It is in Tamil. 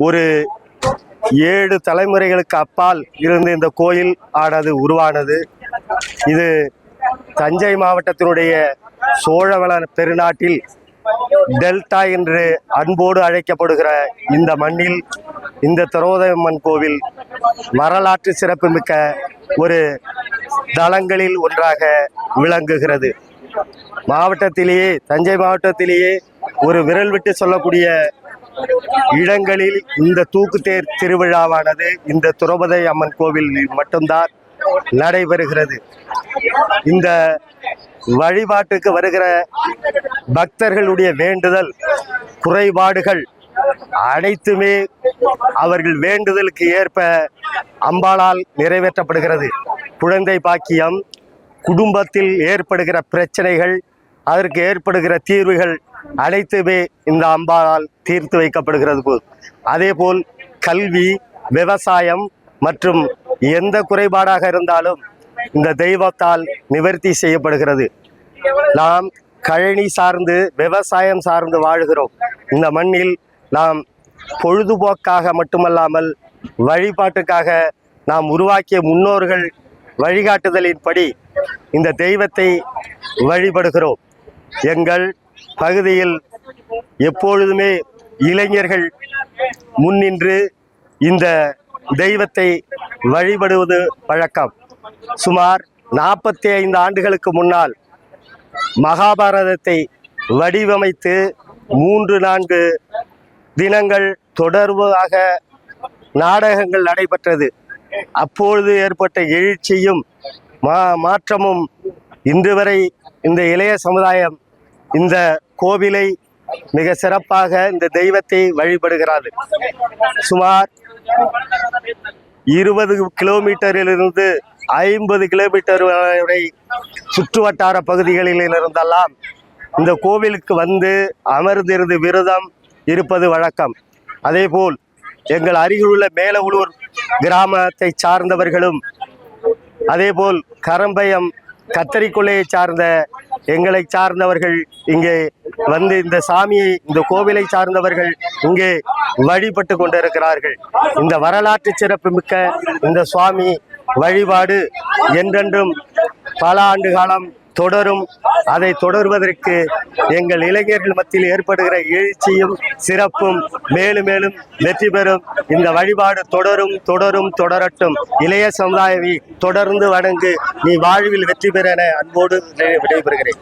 ஒரு 7 தலைமுறைகளுக்கு அப்பால் இருந்து இந்த கோயில் ஆனது உருவானது. இது தஞ்சை மாவட்டத்தினுடைய சோழவள பெருநாட்டில் டெல்டா என்று அன்போடு அழைக்கப்படுகிற இந்த மண்ணில் இந்த திரௌபதியம்மன் கோவில் வரலாற்று சிறப்புமிக்க ஒரு தலங்களில் ஒன்றாக விளங்குகிறது. மாவட்டத்திலேயே, தஞ்சை மாவட்டத்திலேயே ஒரு விரல் விட்டு சொல்லக்கூடிய இடங்களில் இந்த தூக்குத்தேர் திருவிழாவானது இந்த திரௌபதி அம்மன் கோவிலில் மட்டும்தான் நடைபெறுகிறது. இந்த வழிபாட்டுக்கு வருகிற பக்தர்களுடைய வேண்டுதல், குறைபாடுகள் அனைத்துமே அவர்கள் வேண்டுதலுக்கு ஏற்ப அம்பாளால் நிறைவேற்றப்படுகிறது. குழந்தை பாக்கியம், குடும்பத்தில் ஏற்படுகிற பிரச்சனைகள், அதற்கு ஏற்படுகிற தீர்வுகள் அனைத்துமே இந்த அம்பாளால் தீர்த்து வைக்கப்படுகிறது. அதேபோல் கல்வி, விவசாயம் மற்றும் எந்த குறைபாடாக இருந்தாலும் இந்த தெய்வத்தால் நிவர்த்தி செய்யப்படுகிறது. நாம் கழனி சார்ந்து, விவசாயம் சார்ந்து வாழ்கிறோம். இந்த மண்ணில் நாம் பொழுதுபோக்காக மட்டுமல்லாமல் வழிபாட்டுக்காக நாம் உருவாக்கிய முன்னோர்கள் வழிகாட்டுதலின்படி இந்த தெய்வத்தை வழிபடுகிறோம். எங்கள் பகுதியில் எப்பொழுதுமே இளைஞர்கள் முன்னின்று இந்த தெய்வத்தை வழிபடுவது வழக்கம். சுமார் 45 ஆண்டுகளுக்கு முன்னால் மகாபாரதத்தை வடிவமைத்து 3-4 தினங்கள் தொடர்பாக நாடகங்கள் நடைபெற்றது. அப்பொழுது ஏற்பட்ட எழுச்சியும் மாற்றமும் இன்று வரை இந்த இளைய சமுதாயம் இந்த கோவிலை மிக சிறப்பாக இந்த தெய்வத்தை வழிபடுகிறார்கள். சுமார் 20 கிலோமீட்டரிலிருந்து 50 கிலோமீட்டர் வரை சுற்று வட்டார பகுதிகளில் இருந்தெல்லாம் இந்த கோவிலுக்கு வந்து அமர்ந்திருந்து விரதம் இருப்பது வழக்கம். அதேபோல் எங்கள் அருகிலுள்ள மேலவுளூர் கிராமத்தை சார்ந்தவர்களும், அதேபோல் கரம்பயம் கத்தரிக்கொள்ளையை சார்ந்த எங்களை சார்ந்தவர்கள் இங்கே வந்து இந்த சாமியை, இந்த கோவிலை சார்ந்தவர்கள் இங்கே வழிபட்டு கொண்டிருக்கிறார்கள். இந்த வரலாற்று சிறப்புமிக்க இந்த சுவாமி வழிபாடு என்றென்றும் பல ஆண்டு காலம் தொடரும். அதை தொடர்வதற்கு எங்கள் இளைஞர்கள் மத்தியில் ஏற்படுகிற எழுச்சியும் சிறப்பும் மேலும் மேலும் வெற்றி பெறும். இந்த வழிபாடு தொடரும், தொடரும், தொடரட்டும். இளைய சமுதாயத்தை தொடர்ந்து வணங்கு, நீ வாழ்வில் வெற்றி பெற என அன்போடு விடைபெறுகிறேன்.